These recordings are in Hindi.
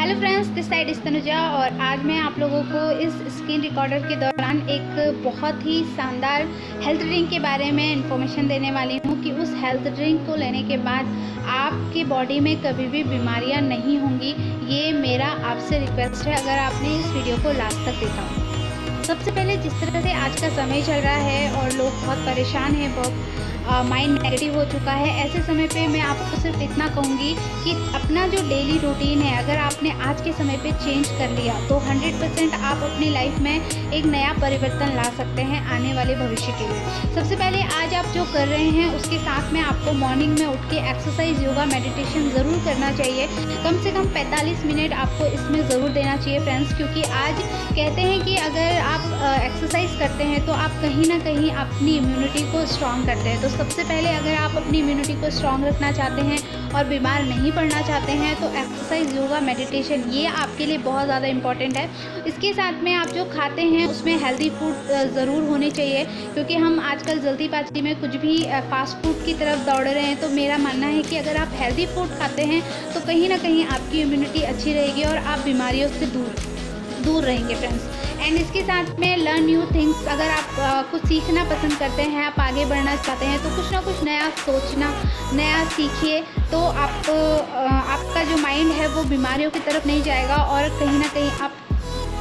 हेलो फ्रेंड्स, दिस साइड इस तनुजा और आज मैं आप लोगों को इस स्क्रीन रिकॉर्डर के दौरान एक बहुत ही शानदार हेल्थ ड्रिंक के बारे में इंफॉर्मेशन देने वाली हूँ कि उस हेल्थ ड्रिंक को लेने के बाद आपके बॉडी में कभी भी बीमारियाँ नहीं होंगी। ये मेरा आपसे रिक्वेस्ट है, अगर आपने इस वीडियो को लास्ट तक देखा। सबसे पहले, जिस तरह से आज का समय चल रहा है और लोग बहुत परेशान हैं, बहुत माइंड नेगेटिव हो चुका है, ऐसे समय पे मैं आपको सिर्फ इतना कहूँगी कि अपना जो डेली रूटीन है, अगर आपने आज के समय पे चेंज कर लिया तो 100% आप अपनी लाइफ में एक नया परिवर्तन ला सकते हैं आने वाले भविष्य के लिए। सबसे पहले आज आप जो कर रहे हैं उसके साथ में आपको मॉर्निंग में उठ के एक्सरसाइज, योगा, मेडिटेशन ज़रूर करना चाहिए। कम से कम 45 मिनट आपको इसमें ज़रूर देना चाहिए फ्रेंड्स, क्योंकि आज कहते हैं कि अगर आप एक्सरसाइज करते हैं तो आप कहीं ना कहीं अपनी इम्यूनिटी को स्ट्रॉन्ग करते हैं। तो सबसे पहले अगर आप अपनी इम्यूनिटी को स्ट्रॉन्ग रखना चाहते हैं और बीमार नहीं पड़ना चाहते हैं तो एक्सरसाइज, योगा, मेडिटेशन ये आपके लिए बहुत ज़्यादा इम्पॉर्टेंट है। इसके साथ में आप जो खाते हैं उसमें हेल्दी फूड ज़रूर होने चाहिए, क्योंकि हम आजकल जल्दीबाजी में कुछ भी फास्ट फूड की तरफ दौड़ रहे हैं। तो मेरा मानना है कि अगर आप हेल्दी फूड खाते हैं तो कहीं ना कहीं आपकी इम्यूनिटी अच्छी रहेगी और आप बीमारियों से दूर रहेंगे फ्रेंड्स। एंड इसके साथ में लर्न न्यू थिंग्स, अगर आप कुछ सीखना पसंद करते हैं, आप आगे बढ़ना चाहते हैं तो कुछ ना कुछ नया सोचना, नया सीखिए, तो आपका जो माइंड है वो बीमारियों की तरफ नहीं जाएगा और कहीं ना कहीं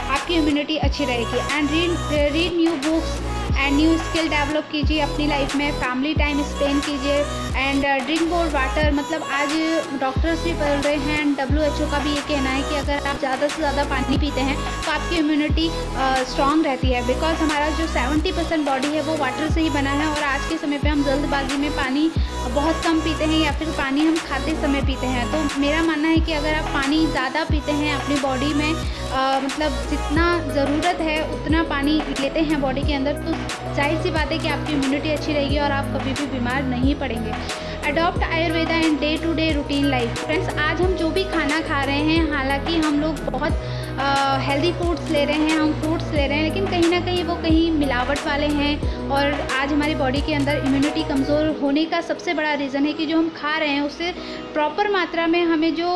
आपकी इम्यूनिटी अच्छी रहेगी। And read new books and new skill develop कीजिए अपनी लाइफ में, फैमिली टाइम स्पेंड कीजिए एंड ड्रिंक मोर वाटर। मतलब आज डॉक्टर्स भी बोल रहे हैं एंड WHO का भी ये कहना है कि अगर आप ज़्यादा से ज़्यादा पानी पीते हैं तो आपकी इम्यूनिटी स्ट्रॉन्ग रहती है, बिकॉज हमारा जो 70% बॉडी है वो वाटर से ही बना है। और आज के समय पे हम जल्दबाजी में पानी बहुत कम पीते हैं या फिर पानी हम खाते समय पीते हैं। तो मेरा मानना है कि अगर आप पानी ज़्यादा पीते हैं अपनी बॉडी में, मतलब जितना ज़रूरत है उतना पानी लेते हैं बॉडी के अंदर, तो जाहिर सी बात है कि आपकी इम्यूनिटी अच्छी रहेगी और आप कभी भी बीमार नहीं पड़ेंगे। Adopt Ayurveda in day to day routine life. Friends, आज हम जो भी खाना खा रहे हैं, हालांकि हम लोग बहुत हेल्दी फूड्स ले रहे हैं, हम फ्रूट्स ले रहे हैं, लेकिन कहीं ना कहीं वो कहीं मिलावट वाले हैं। और आज हमारी बॉडी के अंदर इम्यूनिटी कमज़ोर होने का सबसे बड़ा रीज़न है कि जो हम खा रहे हैं उससे प्रॉपर मात्रा में हमें जो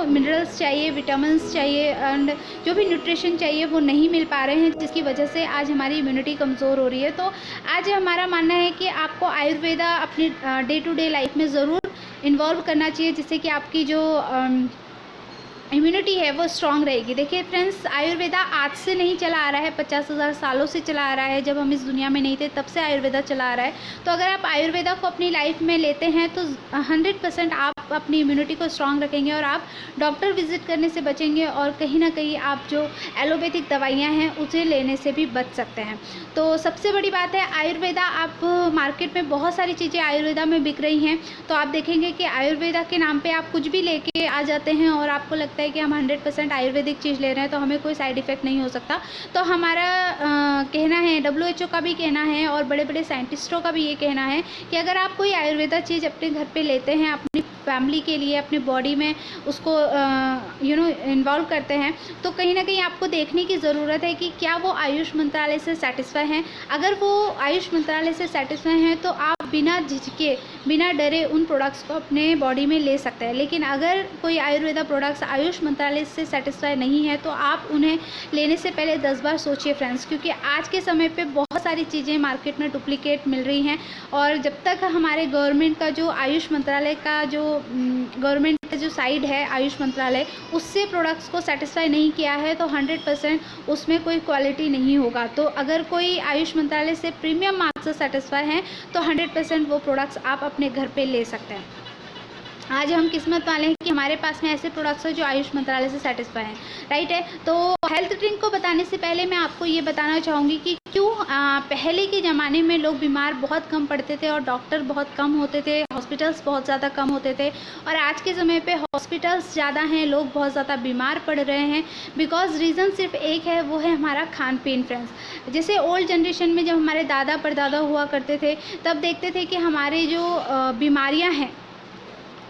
मिनरल्स चाहिए, विटामिन्स चाहिए एंड जो भी न्यूट्रिशन चाहिए वो नहीं मिल पा रहे हैं, जिसकी वजह से आज हमारी इम्यूनिटी कमज़ोर हो रही है। तो आज हमारा मानना है कि आपको आयुर्वेदा अपनी डे टू डे लाइफ में ज़रूर इन्वॉल्व करना चाहिए, जिससे कि आपकी जो इम्यूनिटी है वो स्ट्रांग रहेगी। देखिए फ्रेंड्स, आयुर्वेदा आज से नहीं चला आ रहा है, 50,000 सालों से चला आ रहा है। जब हम इस दुनिया में नहीं थे तब से आयुर्वेदा चला आ रहा है। तो अगर आप आयुर्वेदा को अपनी लाइफ में लेते हैं तो 100% आप अपनी इम्यूनिटी को स्ट्रांग रखेंगे और आप डॉक्टर विजिट करने से बचेंगे और कहीं ना कहीं आप जो एलोपैथिक दवाइयाँ हैं उसे लेने से भी बच सकते हैं। तो सबसे बड़ी बात है आयुर्वेदा, आप मार्केट में बहुत सारी चीज़ें आयुर्वेदा में बिक रही हैं, तो आप देखेंगे कि आयुर्वेदा के नाम पे आप कुछ भी लेके आ जाते हैं और आपको लगता है कि हम 100% आयुर्वेदिक चीज़ ले रहे हैं तो हमें कोई साइड इफ़ेक्ट नहीं हो सकता। तो हमारा कहना है, WHO का भी कहना है और बड़े बड़े साइंटिस्टों का भी ये कहना है कि अगर आप कोई आयुर्वेदा चीज़ अपने घर पे लेते हैं, अपनी फैमिली के लिए, अपनी बॉडी में उसको इन्वॉल्व करते हैं, तो कहीं ना कहीं आपको देखने की ज़रूरत है कि क्या वो आयुष मंत्रालय से सेटिस्फाई हैं। अगर वो आयुष मंत्रालय से सेटिस्फाई हैं तो आप बिना झिझके, बिना डरे उन प्रोडक्ट्स को अपने बॉडी में ले सकते हैं। लेकिन अगर कोई आयुर्वेदा प्रोडक्ट्स आयुष मंत्रालय से सेटिस्फाई नहीं है तो आप उन्हें लेने से पहले 10 बार सोचिए फ्रेंड्स, क्योंकि आज के समय पे बहुत सारी चीज़ें मार्केट में डुप्लीकेट मिल रही हैं। और जब तक हमारे गवर्नमेंट का जो आयुष मंत्रालय का जो गवर्नमेंट का जो साइड है आयुष मंत्रालय, उससे प्रोडक्ट्स को सेटिस्फाई नहीं किया है तो 100% उसमें कोई क्वालिटी नहीं होगा। तो अगर कोई आयुष मंत्रालय से प्रीमियम मार्क्स से सेटिस्फाई हैं तो 100% वो प्रोडक्ट्स आप अपने घर पे ले सकते हैं। आज हम किस्मत वाले हैं कि हमारे पास में ऐसे प्रोडक्ट्स हैं जो आयुष मंत्रालय से सेटिस्फाई हैं, राइट है। तो हेल्थ ड्रिंक को बताने से पहले मैं आपको ये बताना चाहूँगी कि क्यों पहले के ज़माने में लोग बीमार बहुत कम पड़ते थे और डॉक्टर बहुत कम होते थे, हॉस्पिटल्स बहुत ज़्यादा कम होते थे, और आज के समय पे हॉस्पिटल्स ज़्यादा हैं, लोग बहुत ज़्यादा बीमार पड़ रहे हैं। बिकॉज रीज़न सिर्फ एक है, वो है हमारा खान पीन फ्रेंड्स। जैसे ओल्ड जनरेशन में जब हमारे दादा परदादा हुआ करते थे तब देखते थे कि हमारे जो बीमारियाँ हैं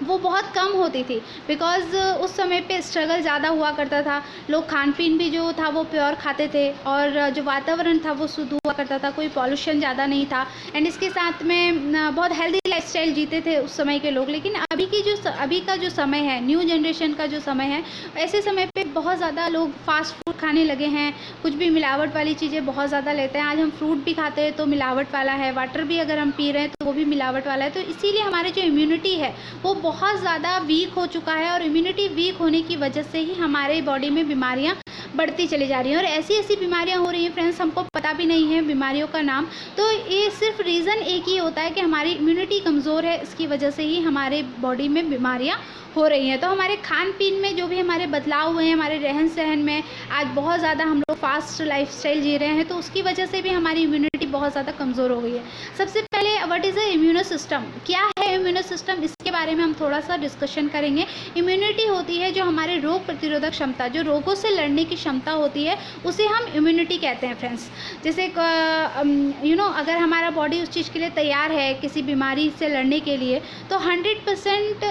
वो बहुत कम होती थी, बिकॉज़ उस समय पे स्ट्रगल ज़्यादा हुआ करता था। लोग खान पीन भी जो था वो प्योर खाते थे और जो वातावरण था वो शुद्ध हुआ करता था, कोई पॉल्यूशन ज़्यादा नहीं था। एंड इसके साथ में बहुत हेल्दी लाइफस्टाइल जीते थे उस समय के लोग। लेकिन अभी का जो समय है, न्यू जनरेशन का जो समय है, ऐसे समय पे बहुत ज़्यादा लोग फास्ट फूड खाने लगे हैं, कुछ भी मिलावट वाली चीज़ें बहुत ज़्यादा लेते हैं। आज हम फ्रूट भी खाते हैं तो मिलावट वाला है, वाटर भी अगर हम पी रहे हैं तो वो भी मिलावट वाला है। तो इसीलिए हमारे जो इम्यूनिटी है वो बहुत ज़्यादा वीक हो चुका है, और इम्यूनिटी वीक होने की वजह से ही हमारे बॉडी में बीमारियाँ बढ़ती चली जा रही हैं, और ऐसी ऐसी बीमारियां हो रही हैं फ्रेंड्स, हमको पता भी नहीं है बीमारियों का नाम। तो ये सिर्फ रीज़न एक ही होता है कि हमारी इम्यूनिटी कमज़ोर है, इसकी वजह से ही हमारे बॉडी में बीमारियां हो रही हैं। तो हमारे खान पीन में जो भी हमारे बदलाव हुए हैं, हमारे रहन सहन में, आज बहुत ज़्यादा हम लोग फास्ट लाइफस्टाइल जी रहे हैं, तो उसकी वजह से भी हमारी इम्यूनिटी बहुत ज़्यादा कमज़ोर हो गई है। सबसे पहले what is a immuno system, क्या है इम्यूनो सिस्टम, इसके बारे में हम थोड़ा सा डिस्कशन करेंगे। इम्यूनिटी होती है जो हमारे रोग प्रतिरोधक क्षमता, जो रोगों से लड़ने की क्षमता होती है, उसे हम इम्यूनिटी कहते हैं फ्रेंड्स। जैसे अगर हमारा बॉडी उस चीज़ के लिए तैयार है किसी बीमारी से लड़ने के लिए, तो 100%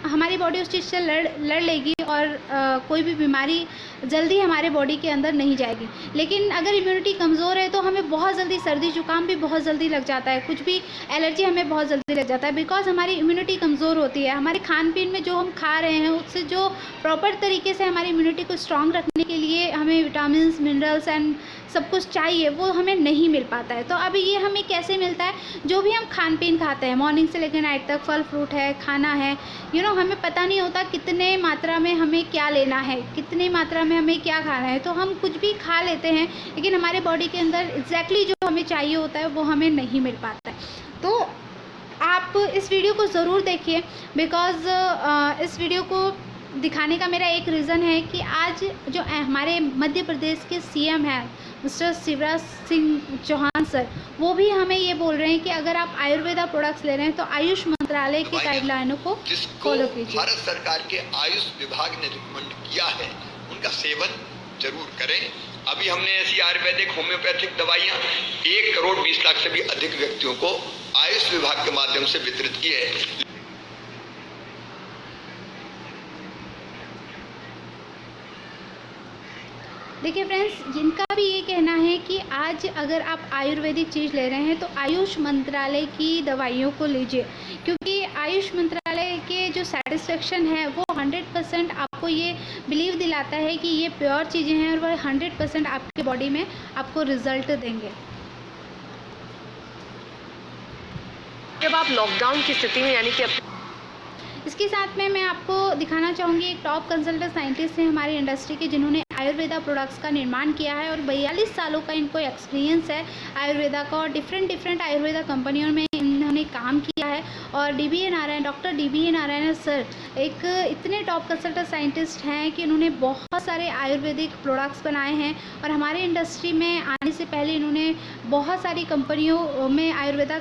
हमारी बॉडी उस चीज़ से लड़ लेगी, और कोई भी बीमारी जल्दी हमारे बॉडी के अंदर नहीं जाएगी। लेकिन अगर इम्यूनिटी कमज़ोर है तो हमें बहुत जल्दी सर्दी जुकाम भी बहुत जल्दी लग जाता है, कुछ भी एलर्जी हमें बहुत जल्दी लग जाता है, बिकॉज हमारी इम्यूनिटी कमज़ोर होती है। हमारे खान पीन में जो हम खा रहे हैं उससे जो प्रॉपर तरीके से हमारी इम्यूनिटी को स्ट्रॉन्ग रखने के लिए हमें विटामिन मिनरल्स एंड सब कुछ चाहिए, वो हमें नहीं मिल पाता है। तो अब ये हमें कैसे मिलता है, जो भी हम खान पीन खाते हैं मॉर्निंग से लेकर नाइट तक, फल फ्रूट है, खाना है, हमें पता नहीं होता कितने मात्रा में हमें क्या लेना है, कितनी मात्रा में हमें क्या खाना है। तो हम कुछ भी खा लेते हैं, लेकिन हमारे बॉडी के अंदर एग्जैक्टली जो हमें चाहिए होता है वो हमें नहीं मिल पाता है। तो आप इस वीडियो को ज़रूर देखिए, बिकॉज़ इस वीडियो को दिखाने का मेरा एक रीज़न है कि आज जो हमारे मध्य प्रदेश के सीएम हैं मिस्टर शिवराज सिंह चौहान सर, वो भी हमें ये बोल रहे हैं कि अगर आप आयुर्वेदा प्रोडक्ट्स ले रहे हैं तो आयुष मंत्रालय की गाइडलाइनों को फॉलो कीजिए। भारत सरकार के आयुष विभाग ने रिकमेंड किया है, उनका सेवन जरूर करें। अभी हमने ऐसी आयुर्वेदिक होम्योपैथिक दवाइयाँ 1 करोड़ 20 लाख से भी अधिक व्यक्तियों को आयुष विभाग के माध्यम से वितरित की है। देखिए फ्रेंड्स, जिनका भी ये कहना है कि आज अगर आप आयुर्वेदिक चीज़ ले रहे हैं तो आयुष मंत्रालय की दवाइयों को लीजिए, क्योंकि आयुष मंत्रालय के जो सेटिस्फेक्शन है वो 100% आपको ये बिलीव दिलाता है कि ये प्योर चीज़ें हैं, और वह 100% आपके बॉडी में आपको रिजल्ट देंगे। जब आप लॉकडाउन की स्थिति में, यानी कि इसके साथ में मैं आपको दिखाना चाहूँगी एक टॉप कंसल्टेंट साइंटिस्ट हैं हमारी इंडस्ट्री के, जिन्होंने आयुर्वेदा प्रोडक्ट्स का निर्माण किया है, और 42 सालों का इनको एक्सपीरियंस है आयुर्वेदा का, और डिफरेंट आयुर्वेदा कंपनियों में इन्होंने काम किया है। और डॉक्टर DBA नारायण सर एक इतने टॉप कंसल्टेंट साइंटिस्ट हैं कि इन्होंने बहुत सारे आयुर्वेदिक प्रोडक्ट्स बनाए हैं, और हमारे इंडस्ट्री में आने से पहले इन्होंने बहुत सारी कंपनियों में आयुर्वेदा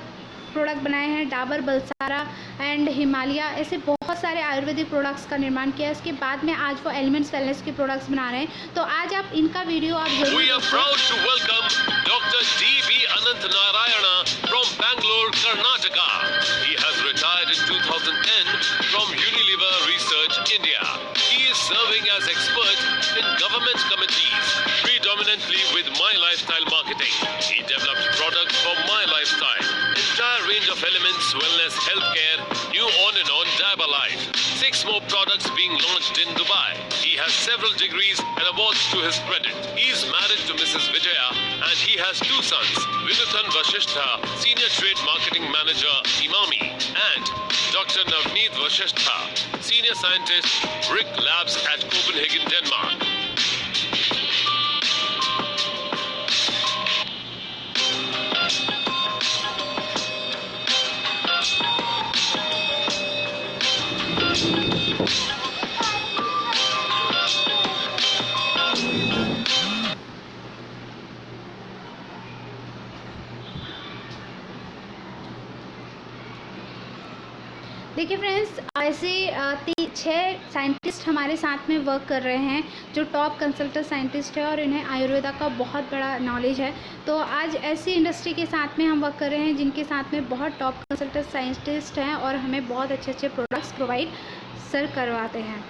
प्रोडक्ट बनाए हैं, डाबर, बलसारा एंड हिमालय, ऐसे बहुत सारे आयुर्वेदिक प्रोडक्ट्स का निर्माण किया है। इसके बाद में आज वो एलिमेंट्स वेलनेस के प्रोडक्ट्स बना रहे हैं। तो आज आप इनका वीडियो आप जरूर We are proud to welcome Dr. D.B. Anant Narayana from Bangalore, Karnataka. He has retired in 2010 from Unilever Research India. He is serving as expert in government committees, predominantly with My Lifestyle Marketing. He develops products for My Lifestyle, entire range of elements, wellness, healthcare, new on and on Diaba Life. 6 more products being launched in Dubai. He has several degrees and awards to his credit. He is married to Mrs. Vijaya and he has 2 sons, Vinuthan Vashishtha, Senior Trade Marketing Manager, Imami, and Dr. Navneet Vashishtha, Senior Scientist, Brick Labs at Copenhagen, Denmark. देखिए फ्रेंड्स, ऐसे 6 साइंटिस्ट हमारे साथ में वर्क कर रहे हैं जो टॉप कंसल्टेंट साइंटिस्ट है, और इन्हें आयुर्वेदा का बहुत बड़ा नॉलेज है। तो आज ऐसी इंडस्ट्री के साथ में हम वर्क कर रहे हैं जिनके साथ में बहुत टॉप कंसल्टेंट साइंटिस्ट हैं, और हमें बहुत अच्छे प्रोडक्ट्स प्रोवाइड सर करवाते हैं।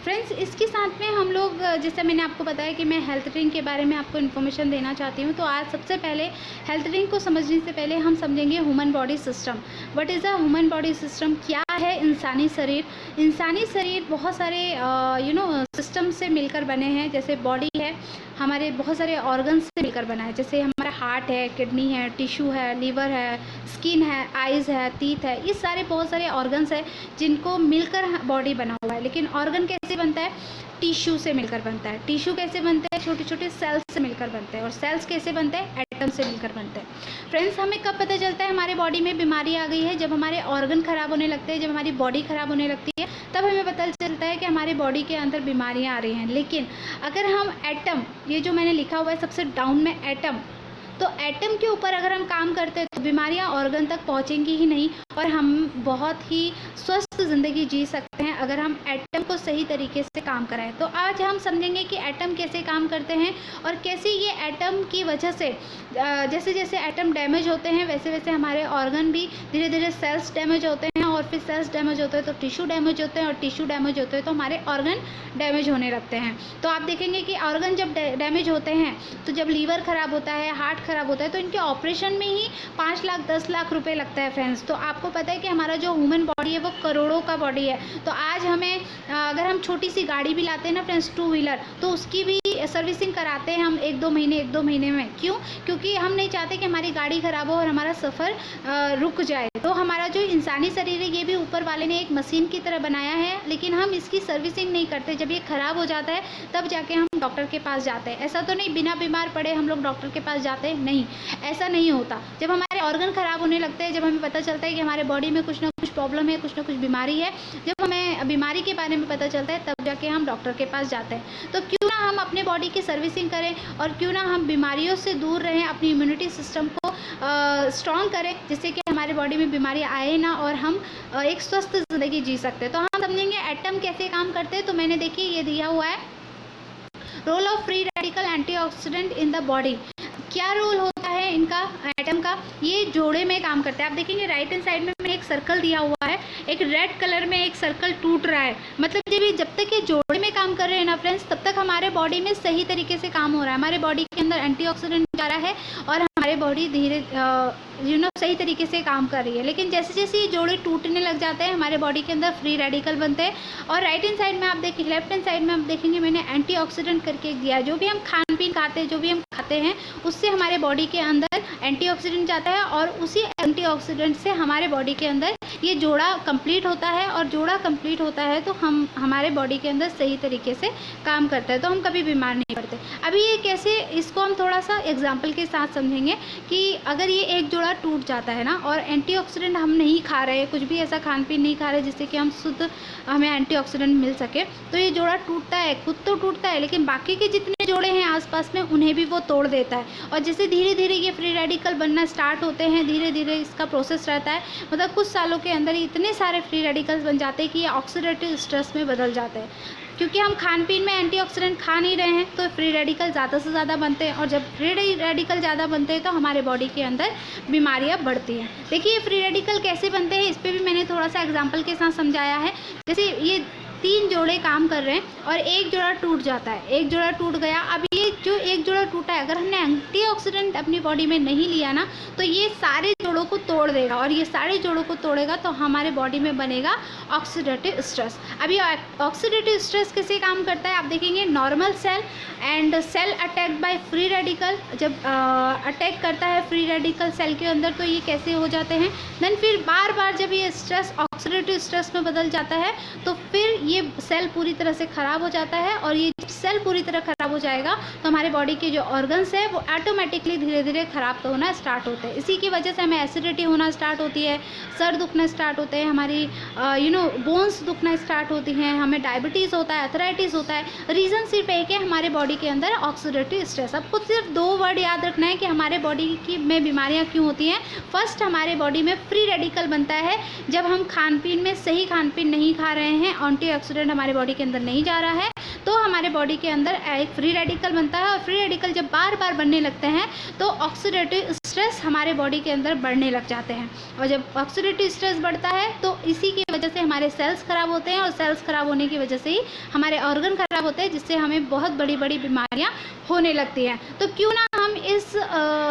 फ्रेंड्स, इसके साथ में हम लोग, जैसे मैंने आपको बताया कि मैं हेल्थ ड्रिंक के बारे में आपको इन्फॉर्मेशन देना चाहती हूँ, तो आज सबसे पहले हेल्थ ड्रिंक को समझने से पहले हम समझेंगे human body system. What is a human body system? क्या है इंसानी शरीर? इंसानी शरीर बहुत सारे सिस्टम से मिलकर बने हैं। जैसे बॉडी है, हमारे बहुत सारे ऑर्गन्स से मिलकर बना है। जैसे हमारा हार्ट है, किडनी है, टिश्यू है, लीवर है, स्किन है, आइज़ है, टीथ है, ये सारे बहुत सारे ऑर्गन्स हैं जिनको मिलकर बॉडी बना हुआ है। लेकिन ऑर्गन कैसे बनता है? टिश्यू से मिलकर बनता है। टिश्यू कैसे बनते हैं? छोटे छोटे सेल्स से मिलकर बनते हैं। और सेल्स कैसे बनते हैं? एटम से मिलकर बनते हैं। फ्रेंड्स, हमें कब पता चलता है हमारे बॉडी में बीमारी आ गई है? जब हमारे ऑर्गन ख़राब होने लगते हैं, जब हमारी बॉडी ख़राब होने लगती है, तब हमें पता चलता है कि हमारे बॉडी के अंदर बीमारियां आ रही हैं। लेकिन अगर हम एटम, ये जो मैंने लिखा हुआ है सबसे डाउन में एटम, तो एटम के ऊपर अगर हम काम करते हैं तो बीमारियां ऑर्गन तक पहुंचेंगी ही नहीं और हम बहुत ही स्वस्थ ज़िंदगी जी सकते हैं अगर हम एटम को सही तरीके से काम कराएं। तो आज हम समझेंगे कि एटम कैसे काम करते हैं और कैसे ये एटम की वजह से, जैसे जैसे एटम डैमेज होते हैं वैसे वैसे हमारे ऑर्गन भी धीरे धीरे, सेल्स डैमेज होते हैं और फिर सेल्स डैमेज होते हैं तो टिश्यू डैमेज होते हैं और टिश्यू डैमेज होते हैं तो हमारे ऑर्गन डैमेज होने लगते हैं। तो आप देखेंगे कि ऑर्गन जब डैमेज होते हैं, तो जब लीवर ख़राब होता है, हार्ट ख़राब होता है, तो इनके ऑपरेशन में ही 5 लाख 10 लाख रुपए लगता है। फ्रेंड्स, तो आपको पता है कि हमारा जो ह्यूमन बॉडी है वो करोड़ों का बॉडी है। तो आज हमें अगर हम छोटी सी गाड़ी भी लाते हैं ना फ्रेंड्स, 2 व्हीलर, तो उसकी भी सर्विसिंग कराते हैं हम 1-2 महीने में। क्यों? क्योंकि हम नहीं चाहते कि हमारी गाड़ी ख़राब हो और हमारा सफ़र रुक जाए। तो हमारा जो इंसानी शरीर है ये भी ऊपर वाले ने एक मशीन की तरह बनाया है, लेकिन हम इसकी सर्विसिंग नहीं करते। जब ये ख़राब हो जाता है तब जाके हम डॉक्टर के पास जाते हैं। ऐसा तो नहीं बिना बीमार पड़े हम लोग डॉक्टर के पास जाते हैं, नहीं, ऐसा नहीं होता। जब हमारे ऑर्गन ख़राब होने लगते हैं, जब हमें पता चलता है कि हमारे बॉडी में कुछ ना कुछ प्रॉब्लम है, कुछ ना कुछ बीमारी है, जब हमें बीमारी के बारे में पता चलता है तब जाके हम डॉक्टर के पास जाते हैं। तो क्यों ना हम अपने बॉडी की सर्विसिंग करें और क्यों ना हम बीमारियों से दूर रहें, अपनी इम्यूनिटी सिस्टम को स्ट्रॉन्ग करें, जिससे कि हमारे बॉडी में बीमारी आए ना और हम एक स्वस्थ ज़िंदगी जी सकते हैं। तो हम समझेंगे एटम कैसे काम करते हैं। तो मैंने देखिए ये दिया हुआ है, role of free radical antioxidant in the body. क्या रोल होता है इनका, एटम का? ये जोड़े में काम करते हैं। आप देखेंगे राइट हैंड साइड में मैंने एक सर्कल दिया हुआ है, एक रेड कलर में एक सर्कल टूट रहा है। मतलब जब तक ये जोड़े में काम कर रहे हैं ना फ्रेंड्स, तब तक हमारे बॉडी में सही तरीके से काम हो रहा है। हमारे बॉडी के अंदर एंटीऑक्सीडेंट जा रहा है और हमारे बॉडी धीरे सही तरीके से काम कर रही है। लेकिन जैसे जैसे ये जोड़े टूटने लग जाते हैं, हमारे बॉडी के अंदर फ्री रेडिकल बनते हैं। और राइट हैंड साइड में आप देखिए, लेफ्ट हैंड साइड में आप देखेंगे मैंने एंटीऑक्सीडेंट करके दिया है। जो भी हम खान पीन खाते हैं, जो भी हम खाते हैं, उससे हमारे बॉडी के अंदर एंटीऑक्सीडेंट जाता है और उसी एंटीऑक्सीडेंट से हमारे बॉडी के अंदर ये जोड़ा कंप्लीट होता है। और जोड़ा कंप्लीट होता है तो हमारे बॉडी के अंदर सही तरीके से काम करता है, तो हम कभी बीमार नहीं पड़ते। अभी ये कैसे, इसको हम थोड़ा सा एग्जाम्पल के साथ समझेंगे कि अगर ये एक जोड़ा टूट जाता है ना और एंटीऑक्सीडेंट हम नहीं खा रहे, कुछ भी ऐसा खान पीन नहीं खा रहे जिससे कि हम शुद्ध हमें एंटीऑक्सीडेंट मिल सके, तो ये जोड़ा टूटता है, खुद तो टूटता है, लेकिन बाकी के जितने जोड़े हैं आसपास में उन्हें भी वो तोड़ देता है। और जैसे धीरे धीरे ये फ्री रेडिकल बनना स्टार्ट होते हैं, धीरे धीरे इसका प्रोसेस रहता है, मतलब कुछ सालों के अंदर इतने सारे फ्री रेडिकल्स बन जाते हैं कि ये ऑक्सीडेटिव स्ट्रेस में बदल जाते हैं। क्योंकि हम खान पीन में एंटीऑक्सीडेंट खा नहीं रहे हैं तो फ्री रेडिकल ज़्यादा से ज़्यादा बनते हैं, और जब फ्री रेडिकल ज़्यादा बनते हैं तो हमारे बॉडी के अंदर बीमारियां बढ़ती हैं। देखिए फ्री रेडिकल कैसे बनते हैं, इस पर भी मैंने थोड़ा सा एग्जांपल के साथ समझाया है। जैसे ये 3 जोड़े काम कर रहे हैं और एक जोड़ा टूट जाता है, एक जोड़ा टूट गया। अब ये जो एक जोड़ा टूटा है, अगर हमने एंटीऑक्सीडेंट अपनी बॉडी में नहीं लिया ना, तो ये सारे जोड़ों को तोड़ देगा, और ये सारे जोड़ों को तोड़ेगा तो हमारे बॉडी में बनेगा ऑक्सीडेटिव स्ट्रेस। अब ये ऑक्सीडेटिव स्ट्रेस कैसे काम करता है, आप देखेंगे normal cell and cell attack by free radical. जब अटैक करता है फ्री रेडिकल सेल के अंदर तो ये कैसे हो जाते हैं, देन फिर बार बार जब ये स्ट्रेस ऑक्सीडेटिव स्ट्रेस में बदल जाता है तो फिर ये सेल पूरी तरह से ख़राब हो जाता है। और ये सेल पूरी तरह ख़राब हो जाएगा तो हमारे बॉडी के जो ऑर्गन्स है वो ऑटोमेटिकली धीरे धीरे ख़राब तो होना स्टार्ट होते हैं। इसी की वजह से हमें एसिडिटी होना स्टार्ट होती है, सर दुखना स्टार्ट होते हैं, हमारी बोन्स दुखना स्टार्ट होती हैं, हमें डायबिटीज़ होता है, अर्थराइटिस होता है। रीज़न सिर्फ एक है, हमारे बॉडी के अंदर ऑक्सीडेटिव स्ट्रेस। आपको सिर्फ 2 वर्ड याद रखना है कि हमारे बॉडी में बीमारियाँ क्यों होती हैं। फर्स्ट, हमारे बॉडी में फ्री रेडिकल बनता है जब हम खान पीन में सही खान पीन नहीं खा रहे हैं, एंटीऑक्सीडेंट हमारे बॉडी के अंदर नहीं जा रहा है, तो हमारे बॉडी के अंदर एक फ्री रेडिकल बनता है, और फ्री रेडिकल जब बार बार बनने लगते हैं तो ऑक्सीडेटिव स्ट्रेस हमारे बॉडी के अंदर बढ़ने लग जाते हैं, और जब ऑक्सीडेटिव स्ट्रेस बढ़ता है तो इसी की वजह से हमारे सेल्स ख़राब होते हैं, और सेल्स ख़राब होने की वजह से ही हमारे ऑर्गन ख़राब होते हैं, जिससे हमें बहुत बड़ी बड़ी बीमारियाँ होने लगती हैं। तो क्यों ना हम इस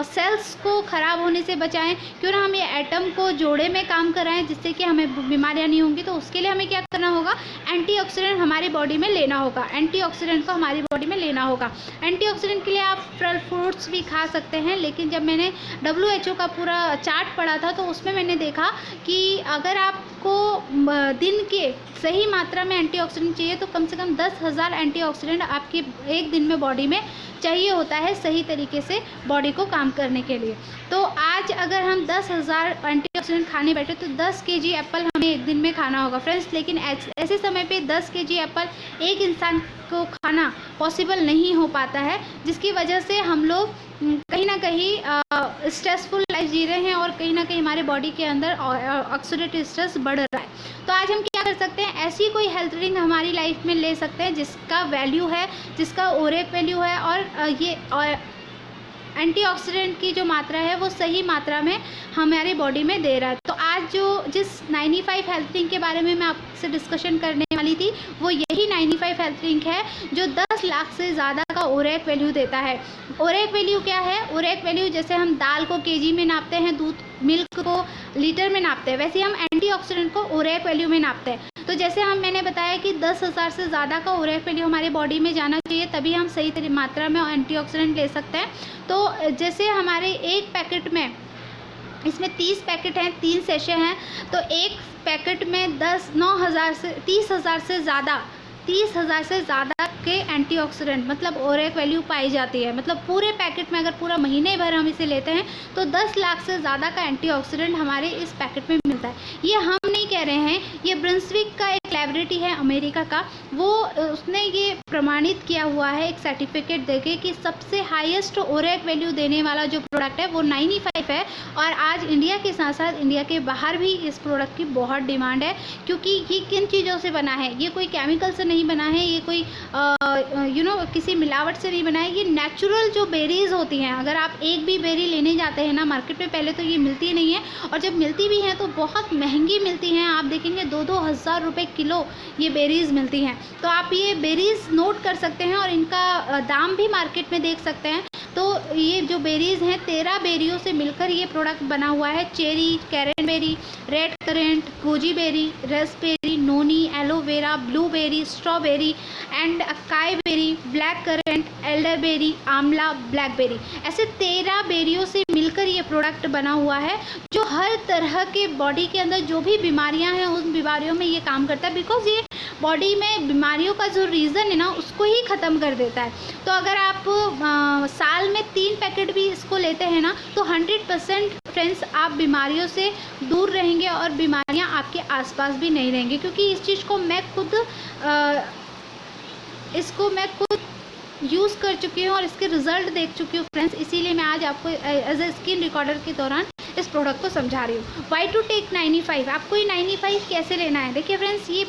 सेल्स को ख़राब होने से बचाएं, क्यों ना हम ये एटम को जोड़े में काम कराएं, जिससे कि हमें बीमारियां नहीं होंगी। तो उसके लिए हमें क्या करना होगा, एंटीऑक्सीडेंट हमारी बॉडी में लेना होगा, एंटीऑक्सीडेंट को हमारी बॉडी में लेना होगा। एंटीऑक्सीडेंट के लिए आप फल फ्रूट्स भी खा सकते हैं, लेकिन जब मैंने WHO का पूरा चार्ट पढ़ा था तो उसमें मैंने देखा कि अगर आपको दिन के सही मात्रा में एंटीऑक्सीडेंट चाहिए तो कम से कम 10,000 एंटीऑक्सीडेंट आपकी एक दिन में बॉडी में चाहिए होता है सही तरीके से बॉडी को काम करने के लिए। तो आज अगर हम 10,000 एंटीऑक्सीडेंट खाने बैठे तो 10 kg एप्पल हमें एक दिन में खाना होगा फ्रेंड्स। लेकिन ऐसे समय पे 10 kg एप्पल एक इंसान को खाना पॉसिबल नहीं हो पाता है, जिसकी वजह से हम लोग कहीं ना कहीं स्ट्रेसफुल लाइफ जी रहे हैं, और कहीं ना कहीं हमारे बॉडी के अंदर ऑक्सीडेटिव स्ट्रेस बढ़ रहा है। तो आज हम क्या कर सकते हैं, ऐसी कोई हेल्थ ड्रिंक हमारी लाइफ में ले सकते हैं जिसका वैल्यू है, जिसका ओरेक वैल्यू है, और एंटीऑक्सीडेंट की जो मात्रा है वो सही मात्रा में हमारी बॉडी में दे रहा है। तो आज जिस 95 हेल्थ ड्रिंक के बारे में मैं आपसे डिस्कशन करने वाली थी वो यही 95 हेल्थ ड्रिंक है जो 10 लाख से ज़्यादा का ओरेक वैल्यू देता है। ओरेक वैल्यू क्या है, ओरेक वैल्यू जैसे हम दाल को केजी में नापते हैं, दूध मिल्क को लीटर में नापते हैं, वैसे हम एंटीऑक्सीडेंट को ओरेक वैल्यू में नापते हैं। तो जैसे मैंने बताया कि 10,000 से ज़्यादा का ओरेक वैल्यू हमारी बॉडी में जाना चाहिए, तभी हम सही मात्रा में एंटीऑक्सीडेंट ले सकते हैं। तो जैसे हमारे एक पैकेट में, इसमें 30 पैकेट हैं, 3 सेशे हैं, तो एक पैकेट में 30,000 से ज़्यादा के एंटीऑक्सीडेंट मतलब ओरेक वैल्यू पाई जाती है। मतलब पूरे पैकेट में अगर पूरा महीने भर हम इसे लेते हैं तो 10 लाख से ज़्यादा का एंटीऑक्सीडेंट हमारे इस पैकेट में मिलता है। ये हम नहीं कह रहे हैं, ये ब्रंसविक का एक लैबोरेटरी है अमेरिका का, वो उसने ये प्रमाणित किया हुआ है एक सर्टिफिकेट देके कि सबसे हाईएस्ट ओरेक वैल्यू देने वाला जो प्रोडक्ट है वो 95 है। और आज इंडिया के साथ साथ इंडिया के बाहर भी इस प्रोडक्ट की बहुत डिमांड है, क्योंकि ये किन चीज़ों से बना है, ये कोई केमिकल से नहीं बना है, ये कोई किसी मिलावट से नहीं बना है, ये नेचुरल जो बेरीज होती हैं। अगर आप एक भी बेरी लेने जाते हैं ना मार्केट में, पहले तो ये मिलती नहीं है, और जब मिलती भी हैं तो बहुत महंगी मिलती हैं। आप देखेंगे 2-2 हज़ार रुपये किलो ये बेरीज़ मिलती हैं। तो आप ये बेरीज़ नोट कर सकते हैं और इनका दाम भी मार्केट में देख सकते हैं। तो ये जो बेरीज़ हैं 13 बेरियों से मिलकर ये प्रोडक्ट बना हुआ है। Cherry, cranberry, red currant, goji berry, raspberry, noni, aloe vera, blueberry, strawberry and acai berry, black currant, elderberry, amla, blackberry, ऐसे 13 बेरियों से मिलकर ये प्रोडक्ट बना हुआ है, जो हर तरह के बॉडी के अंदर जो भी बीमारियां हैं उन बीमारियों में ये काम करता है। बिकॉज ये बॉडी में बीमारियों का जो रीज़न है ना उसको ही ख़त्म कर देता है। तो अगर आप साल में 3 पैकेट भी इसको लेते हैं ना तो 100% फ्रेंड्स आप बीमारियों से दूर रहेंगे, और बीमारियां आपके आसपास भी नहीं रहेंगी। क्योंकि इस चीज़ को मैं खुद यूज़ कर चुकी हूँ और इसके रिज़ल्ट देख चुकी हूँ फ्रेंड्स, इसीलिए मैं आज आपको एज ए स्किन रिकॉर्डर के दौरान इस प्रोडक्ट को समझा रही हूँ। वाई टू टेक 95, आपको ये 95 कैसे लेना है। देखिए फ्रेंड्स, ये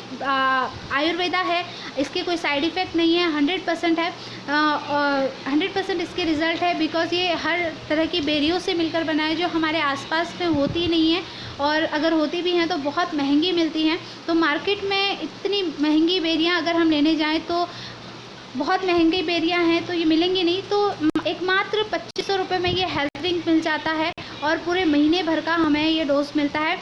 आयुर्वेदा है, इसके कोई साइड इफ़ेक्ट नहीं है, 100% है, 100% इसके रिज़ल्ट है। बिकॉज़ ये हर तरह की बेरियों से मिलकर बना है जो हमारे आसपास में होती नहीं है, और अगर होती भी हैं तो बहुत महंगी मिलती हैं। तो मार्केट में इतनी महंगी बेरियाँ अगर हम लेने जाएँ तो बहुत महंगी बेरियाँ हैं तो ये मिलेंगी नहीं। तो एकमात्र 2500 रुपये में ये हेल्थ ड्रिंक मिल जाता है, और पूरे महीने भर का हमें ये डोज मिलता है।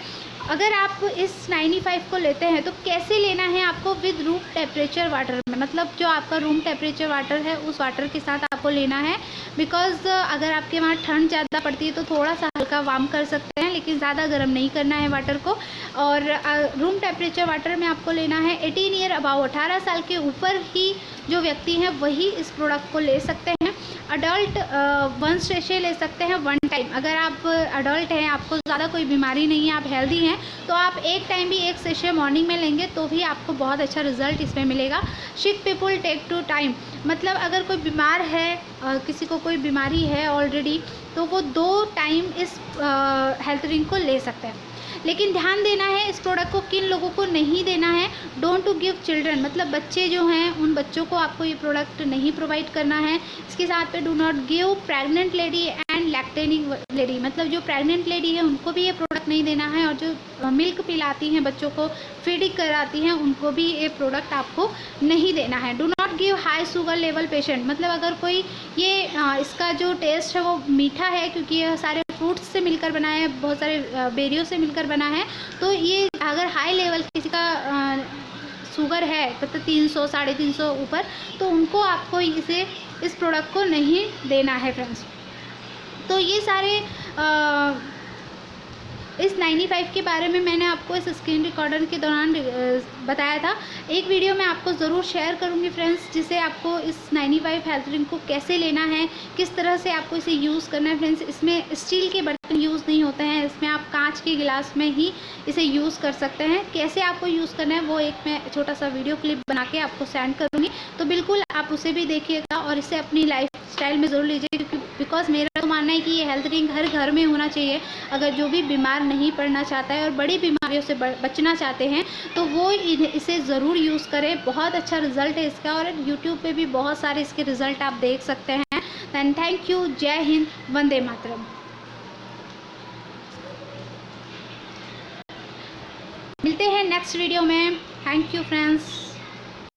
अगर आप इस 95 को लेते हैं तो कैसे लेना है आपको, विद रूम टेम्परेचर वाटर में, मतलब जो आपका रूम टेम्परेचर वाटर है उस वाटर के साथ आपको लेना है। बिकॉज़ अगर आपके वहाँ ठंड ज़्यादा पड़ती है तो थोड़ा सा हल्का वार्म कर सकते हैं, लेकिन ज़्यादा गर्म नहीं करना है वाटर को। और रूम टेम्परेचर वाटर में आपको लेना है 18 ईयर अबाउ, 18 साल के ऊपर ही जो व्यक्ति हैं वही इस प्रोडक्ट को ले सकते हैं। अडल्ट 1 सेशे ले सकते हैं 1 टाइम। अगर आप अडल्ट हैं, आपको ज़्यादा कोई बीमारी नहीं है, आप हेल्दी हैं, तो आप एक टाइम भी 1 सेशे मॉर्निंग में लेंगे तो भी आपको बहुत अच्छा रिजल्ट इसमें मिलेगा। सिक पीपल टेक 2 टाइम, मतलब अगर कोई बीमार है, किसी को कोई बीमारी है ऑलरेडी, तो वो 2 टाइम इस हेल्थ ड्रिंक को ले सकते हैं। लेकिन ध्यान देना है इस प्रोडक्ट को किन लोगों को नहीं देना है। डोंट टू गिव चिल्ड्रन, मतलब बच्चे जो हैं उन बच्चों को आपको ये प्रोडक्ट नहीं प्रोवाइड करना है। इसके साथ पे do not give pregnant lady and lactating lady, मतलब जो प्रेग्नेंट लेडी है उनको भी ये प्रोडक्ट नहीं देना है, और जो मिल्क पिलाती हैं बच्चों को, फीडिंग कराती हैं, उनको भी ये प्रोडक्ट आपको नहीं देना है। Do not give high sugar level patient, मतलब अगर कोई ये इसका जो टेस्ट है वो मीठा है, क्योंकि ये सारे फ्रूट्स से मिलकर बना है, बहुत सारे बेरियों से मिलकर बना है, तो ये अगर हाई लेवल किसी का शुगर है मतलब 300 350 ऊपर, तो उनको आपको इस प्रोडक्ट को नहीं देना है फ्रेंड्स। तो ये सारे इस 95 के बारे में मैंने आपको इस स्क्रीन रिकॉर्डर के दौरान बताया था। एक वीडियो मैं आपको ज़रूर शेयर करूंगी फ्रेंड्स, जिसे आपको इस 95 हेल्थ ड्रिंक को कैसे लेना है, किस तरह से आपको इसे यूज़ करना है फ्रेंड्स। इसमें स्टील के बर्तन यूज़ नहीं होते हैं, इसमें आप कांच के गिलास में ही इसे यूज़ कर सकते हैं। कैसे आपको यूज़ करना है वो एक मैं छोटा सा वीडियो क्लिप बना के आपको सेंड करूँगी, तो बिल्कुल आप उसे भी देखिएगा और इसे अपनी लाइफ स्टाइल में ज़रूर लीजिए, क्योंकि बिकॉज मेरा तो मानना है कि ये हेल्थ ड्रिंक हर घर में होना चाहिए। अगर जो भी बीमार नहीं पड़ना चाहता है और बड़ी बीमारियों से बचना चाहते हैं तो वो इसे ज़रूर यूज़ करें। बहुत अच्छा रिजल्ट है इसका, और यूट्यूब पे भी बहुत सारे इसके रिजल्ट आप देख सकते हैं। दैन थैंक यू, जय हिंद, वंदे मातरम। मिलते हैं नेक्स्ट वीडियो में। Thank you friends.